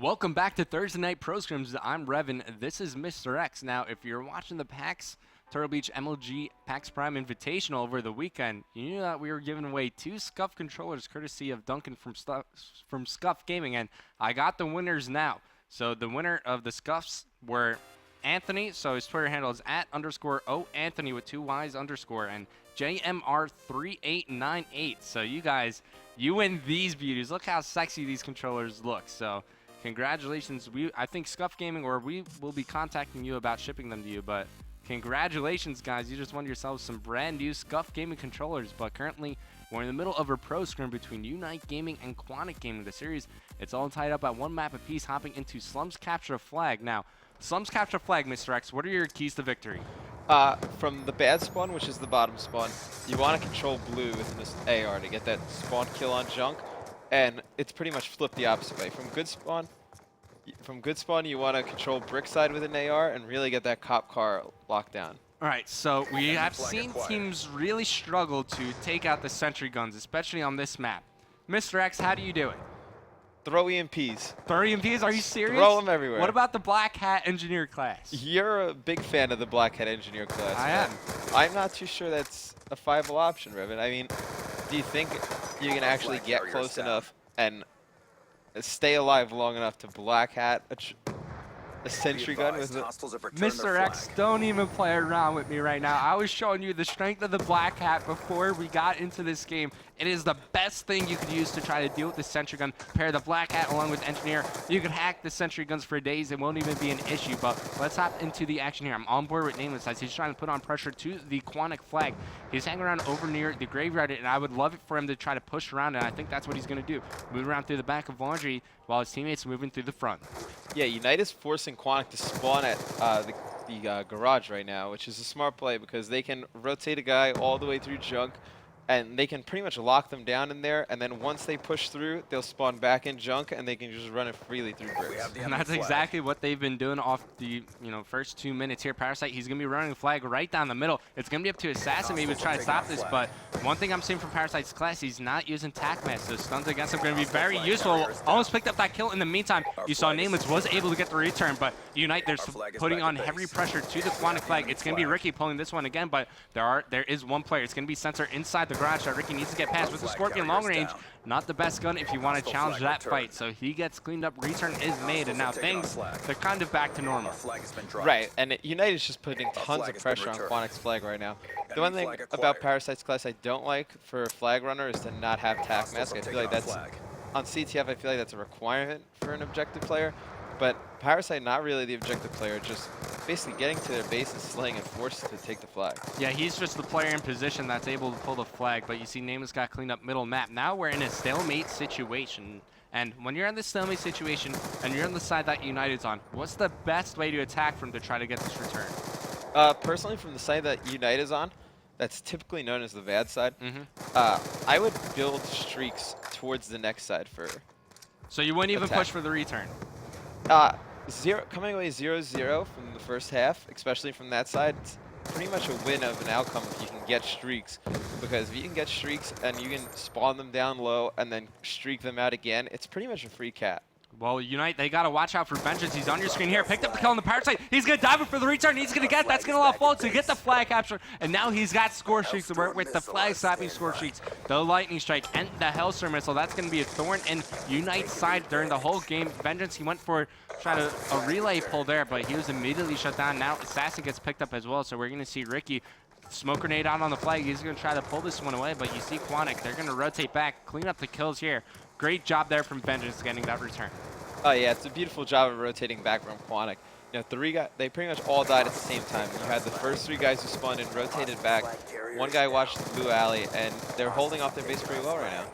Welcome back to Thursday Night Pro Scrims. I'm Revan. This is Mr. X. Now, if you're watching the PAX Turtle Beach MLG PAX Prime Invitational over the weekend, you knew that we were giving away 2 Scuff controllers courtesy of Duncan from Scuff Gaming, and I got the winners now. So the winner of the Scuffs were Anthony, so his Twitter handle is @_OAnthony with 2 Y's _ and JMR3898. So you guys, you win these beauties. Look how sexy these controllers look. So congratulations. I think Scuff Gaming, or we will be contacting you about shipping them to you, but congratulations, guys. You just won yourselves some brand new Scuff Gaming controllers. But currently, we're in the middle of a pro scrim between UNiTE Gaming and Quantic Gaming. The series, it's all tied up at 1 map apiece, hopping into Slums Capture Flag. Now, Slums Capture Flag, Mr. X, what are your keys to victory? From the bad spawn, which is the bottom spawn, you want to control blue with this AR to get that spawn kill on junk, and it's pretty much flipped the opposite way. From good spawn, you want to control brick side with an AR and really get that cop car locked down. All right, so we have seen teams really struggle to take out the sentry guns, especially on this map. Mr. X, how do you do it? Throw EMPs. Throw EMPs? Are you serious? Throw them everywhere. What about the Black Hat Engineer class? You're a big fan of the Black Hat Engineer class. I am. I'm not too sure that's a viable option, Revan. I mean, do you think you can actually get close enough and stay alive long enough to Black Hat a sentry gun with Mr. X, don't even play around with me right now. I was showing you the strength of the Black Hat before we got into this game. It is the best thing you could use to try to deal with the sentry gun. Pair the Black Hat along with Engineer. You could hack the sentry guns for days. It won't even be an issue, but let's hop into the action here. I'm on board with Nameless as he's trying to put on pressure to the Quantic flag. He's hanging around over near the graveyard, and I would love it for him to try to push around, and I think that's what he's going to do. Move around through the back of Laundry while his teammates moving through the front. Yeah, UNiTE is forcing Quantic to spawn at the garage right now, which is a smart play because they can rotate a guy all the way through junk, and they can pretty much lock them down in there, and then once they push through, they'll spawn back in junk, and they can just run it freely through bricks. And that's exactly what they've been doing off the first 2 minutes here. Parasite, he's going to be running the flag right down the middle. It's going to be up to Assassin maybe to try to stop this, but one thing I'm seeing from Parasite's class, he's not using tac mask, so stuns against him are going to be very useful. Almost picked up that kill in the meantime. You saw Nameless was able to get the return, but UNiTE, they're putting on heavy pressure to the Quantic flag. It's going to be Ricky pulling this one again, but there is one player. It's going to be Sensor inside the garage that Ricky needs to get past with the Scorpion long range. Not the best gun if you want to challenge that fight. So he gets cleaned up, return is made, and now things, they're kind of back to normal. Right, and UNiTE is just putting tons of pressure on Quantic's flag right now. The one thing about Parasite's class I don't like for Flag Runner is to not have tac mask. I feel like that's, on CTF, I feel like that's a requirement for an objective player. But Parasite, not really the objective player, just basically getting to their base and slaying and forced to take the flag. Yeah, he's just the player in position that's able to pull the flag, but you see Nameless got cleaned up middle map. Now we're in a stalemate situation, and when you're in this stalemate situation and you're on the side that UNiTE's on, what's the best way to attack from to try to get this return? Personally, from the side that UNiTE is on, that's typically known as the bad side, I would build streaks towards the next side for So you wouldn't even attack. push for the return? Coming away 0-0 from the first half, especially from that side, it's pretty much a win of an outcome if you can get streaks. Because if you can get streaks and you can spawn them down low and then streak them out again, it's pretty much a free cat. Well, UNiTE, they got to watch out for Vengeance. He's on your screen here. Picked up the kill on the Parasite. He's going to dive in for the return. He's going to get. That's going to allow Fall to get the flag capture. And now he's got score streaks to work with. The flag slapping score streaks, the Lightning Strike, and the Hellstorm Missile. That's going to be a thorn in UNiTE's side during the whole game. Vengeance, he went for a relay pull there, but he was immediately shut down. Now Assassin gets picked up as well. So we're going to see Ricky smoke grenade out on the flag. He's going to try to pull this one away, but you see Quantic. They're going to rotate back, clean up the kills here. Great job there from Vengeance getting that return. Oh yeah, it's a beautiful job of rotating back from Quantic. You know, they pretty much all died at the same time. You had the first 3 guys who spawned in, rotated back. 1 guy watched the blue alley, and they're holding off their base pretty well right now.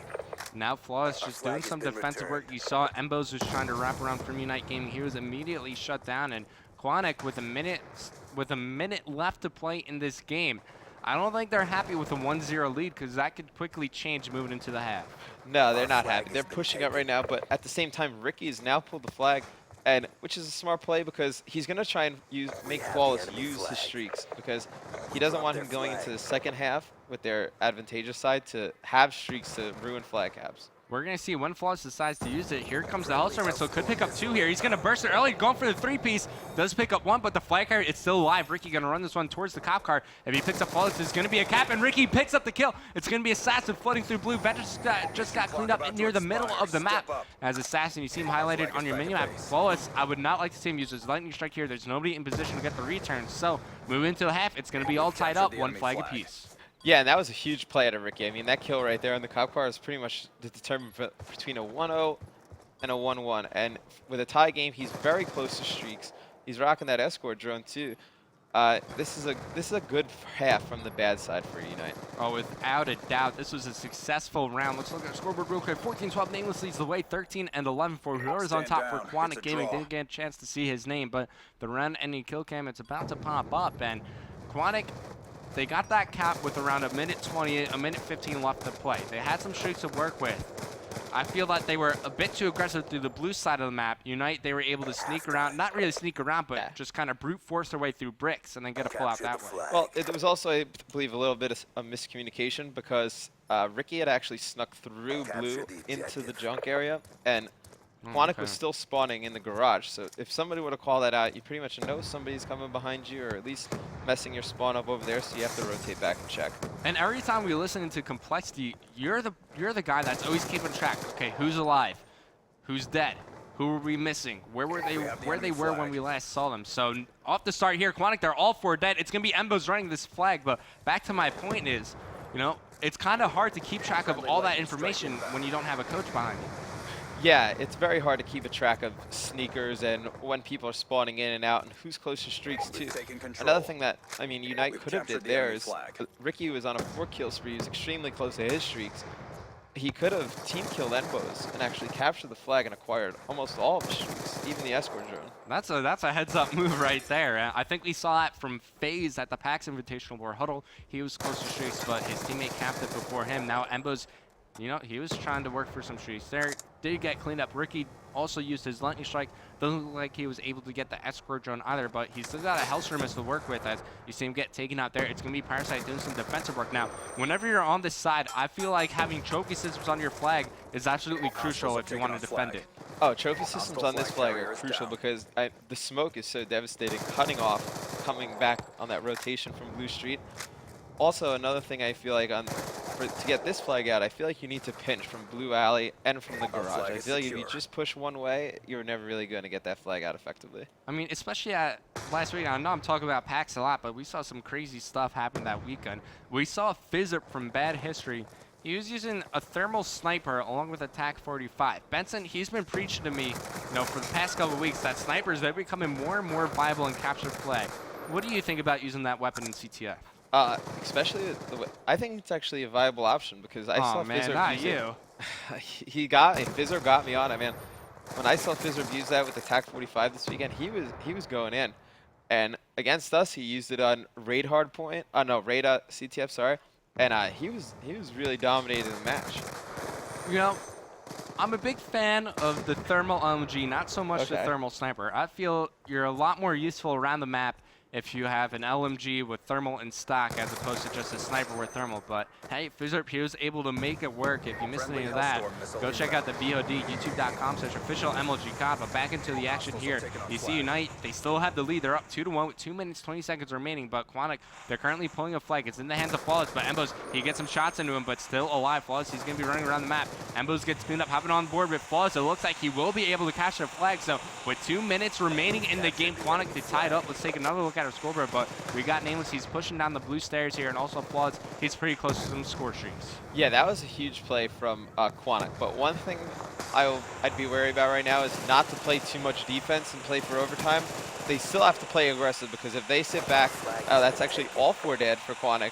Now Flawless just doing some defensive work. You saw Embos was trying to wrap around from UNiTE Gaming. He was immediately shut down, and Quantic with a minute left to play in this game. I don't think they're happy with a 1-0 lead because that could quickly change moving into the half. No, they're not happy. They're pushing up right now, but at the same time, Ricky has now pulled the flag, and which is a smart play because he's going to try and make Flawless use his streaks because he doesn't want him going into the second half with their advantageous side to have streaks to ruin flag caps. We're going to see when Flawless decides to use it. Here comes the Hellstorm, so could pick up 2 here. He's going to burst it early, going for the 3-piece. Does pick up 1, but the flag carrier, it's still alive. Ricky going to run this one towards the cop car. If he picks up Flawless, it's going to be a cap, and Ricky picks up the kill. It's going to be Assassin floating through blue. Ventus just got cleaned up near the middle of the map. As Assassin, you see him highlighted on your menu map. Flawless, I would not like to see him use his Lightning Strike here. There's nobody in position to get the return. So, move into a half. It's going to be all tied up, 1 flag apiece. Yeah, and that was a huge play out of Ricky. I mean, that kill right there on the cop car is pretty much determined between a 1-0 and a 1-1. And with a tie game, he's very close to streaks. He's rocking that escort drone too. This is a good half from the bad side for UNiTE. Oh, without a doubt, this was a successful round. Let's look at our scoreboard real quick. 14-12, Nameless leads the way. 13-11 for whoever's on top for Quantic Gaming. Didn't get a chance to see his name, but the run ending kill cam, it's about to pop up. And Quantic, they got that cap with around a minute 20, a minute 15 left to play. They had some streaks to work with. I feel that they were a bit too aggressive through the blue side of the map. UNiTE, they were able to sneak around, not really sneak around, but just kind of brute force their way through bricks and then get a pull out that way. Well, it was also, I believe, a little bit of a miscommunication because Ricky had actually snuck through blue into the junk area, and Quantic was still spawning in the garage, so if somebody were to call that out, you pretty much know somebody's coming behind you, or at least messing your spawn up over there, so you have to rotate back and check. And every time we listen into complexity, you're the guy that's always keeping track. Okay, who's alive? Who's dead? Who were we missing? Where they were when we last saw them? So off the start here, Quantic, they're all 4 dead. It's gonna be Embo's running this flag, but back to my point is, you know, it's kind of hard to keep track of all that information when you don't have a coach behind you. Yeah, it's very hard to keep a track of sneakers and when people are spawning in and out and who's close to streaks too. Another thing that, I mean, UNiTE could have did there is Ricky was on a 4-kill spree. He was extremely close to his streaks. He could have team killed Enbos and actually captured the flag and acquired almost all of the streaks, even the escort drone. That's a heads-up move right there. I think we saw that from FaZe at the PAX Invitational War Huddle. He was close to streaks, but his teammate capped it before him. Now Embo's, you know, he was trying to work for some streaks there. Did get cleaned up. Ricky also used his Lightning Strike. Doesn't look like he was able to get the escort drone either, but he's still got a Hellstorm to work with as you see him get taken out there. It's going to be Parasite doing some defensive work. Now, whenever you're on this side, I feel like having trophy systems on your flag is absolutely crucial if you want to defend it. Oh, trophy systems on this flag are crucial because the smoke is so devastating, cutting off, coming back on that rotation from Blue Street. Also, another thing I feel like to get this flag out, I feel like you need to pinch from Blue Alley and from the garage. I feel like if you just push one way, you're never really going to get that flag out effectively. I mean, especially at last week, I know I'm talking about PAX a lot, but we saw some crazy stuff happen that weekend. We saw Fizzip from Bad History. He was using a thermal sniper along with a TAC 45. Benson, he's been preaching to me, you know, for the past couple of weeks that snipers, they're becoming more and more viable in capture flag. What do you think about using that weapon in CTF? Especially, I think it's actually a viable option because I saw Fizzor not you. Fizzor got me on it, man. When I saw Fizzor use that with the TAC 45 this weekend, he was going in, and against us he used it on raid hardpoint. Raid CTF, sorry, and he was really dominating the match. You know, I'm a big fan of the thermal MLG, not so much the thermal sniper. I feel you're a lot more useful around the map if you have an LMG with thermal in stock as opposed to just a sniper with thermal. But hey, Fizzor, he was able to make it work. If you missed any of that, go check out the VOD, youtube.com/official MLG COD. But back into the action here. You see UNiTE, they still have the lead. They're up 2-1 with 2 minutes, 20 seconds remaining. But Quantic, they're currently pulling a flag. It's in the hands of Flawless, but Embos, he gets some shots into him, but still alive. Flawless, he's going to be running around the map. Embos gets cleaned up, hopping on board with Flawless. It looks like he will be able to catch the flag. So with 2 minutes remaining in the game, Quantic, they tied up. Let's take another look at our scoreboard. But we got Nameless, he's pushing down the blue stairs here, and also Flawless, he's pretty close to some score streaks. Yeah, that was a huge play from Quantic, but one thing I'd be wary about right now is not to play too much defense and play for overtime. They still have to play aggressive because if they sit back, that's actually all 4 dead for Quantic,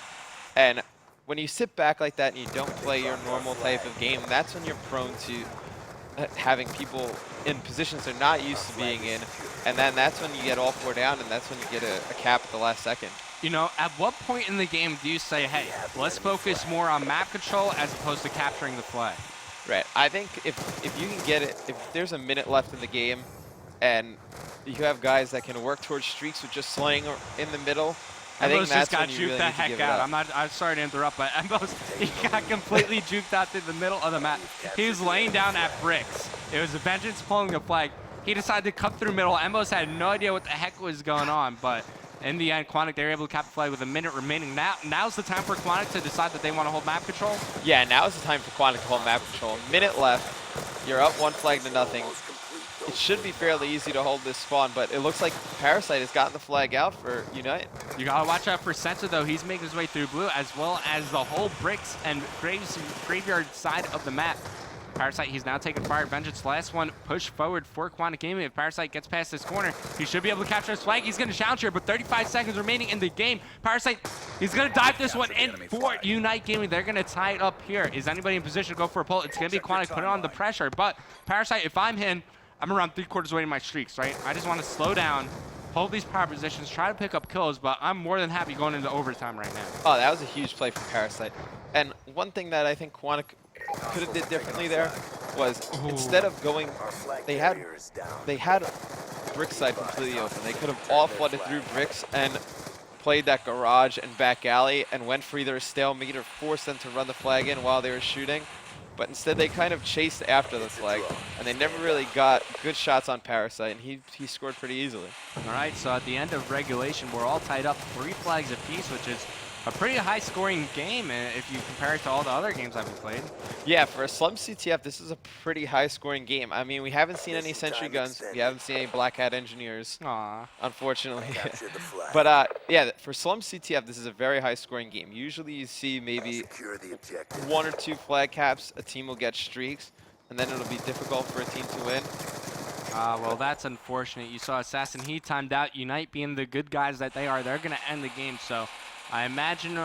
and when you sit back like that and you don't play your normal type of game, that's when you're prone to having people in positions they're not used to being in, and then that's when you get all 4 down, and that's when you get a cap at the last second. You know, at what point in the game do you say, hey, let's focus more on map control as opposed to capturing the flag? Right. I think if you can get it, if there's a minute left in the game, and you have guys that can work towards streaks with just slaying in the middle, I think Embos that's just got when you juked really the need to heck give it out. up. I'm sorry to interrupt, but Embos, he got completely juked out to the middle of the map. He was laying down at bricks. It was a Vengeance pulling the flag. He decided to cut through middle. Embos had no idea what the heck was going on, but in the end, Quantic, they were able to cap the flag with a minute remaining. Now's the time for Quantic to decide that they want to hold map control. Yeah, now is the time for Quantic to hold map control. A minute left. You're up 1 flag to nothing. It should be fairly easy to hold this spawn, but it looks like Parasite has gotten the flag out for UNiTE. You gotta watch out for Sensor, though. He's making his way through blue, as well as the whole bricks and graveyard side of the map. Parasite, he's now taking fire. Vengeance, last one, push forward for Quantic Gaming. If Parasite gets past this corner, he should be able to capture his flag. He's going to challenge here, but 35 seconds remaining in the game. Parasite, he's going to dive this one in for UNiTE Gaming. They're going to tie it up here. Is anybody in position to go for a pull? It's going to be Quantic putting on the pressure, but Parasite, if I'm him, I'm around 3/4 way to my streaks, right? I just want to slow down, hold these power positions, try to pick up kills, but I'm more than happy going into overtime right now. Oh, that was a huge play from Parasite. And one thing that I think Quantic could have did differently there was instead of going, they had brick side completely open. They could have all flooded through bricks and played that garage and back alley and went for either a stalemate or forced them to run the flag in while they were shooting. But instead they kind of chased after the flag, and they never really got good shots on Parasite, and he scored pretty easily. All right, so at the end of regulation, we're all tied up 3 flags apiece, which is a pretty high-scoring game if you compare it to all the other games that we played. Yeah, for a Slum CTF, this is a pretty high-scoring game. I mean, we haven't seen any Sentry Guns. We haven't seen any Black Hat Engineers, unfortunately. But, yeah, for Slum CTF, this is a very high-scoring game. Usually you see maybe 1 or 2 flag caps, a team will get streaks, and then it'll be difficult for a team to win. Well, that's unfortunate. You saw Assassin, he timed out. UNiTE being the good guys that they are, they're going to end the game, so I imagine,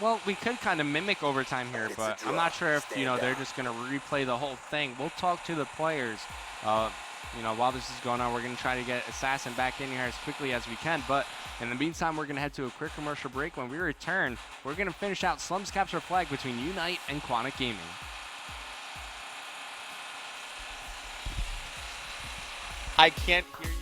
well, we could kind of mimic overtime here, but I'm not sure if, you know, they're just going to replay the whole thing. We'll talk to the players. You know, while this is going on, we're going to try to get Assassin back in here as quickly as we can, but in the meantime, we're going to head to a quick commercial break. When we return, we're going to finish out Slum's capture flag between UNiTE and Quantic Gaming. I can't hear you.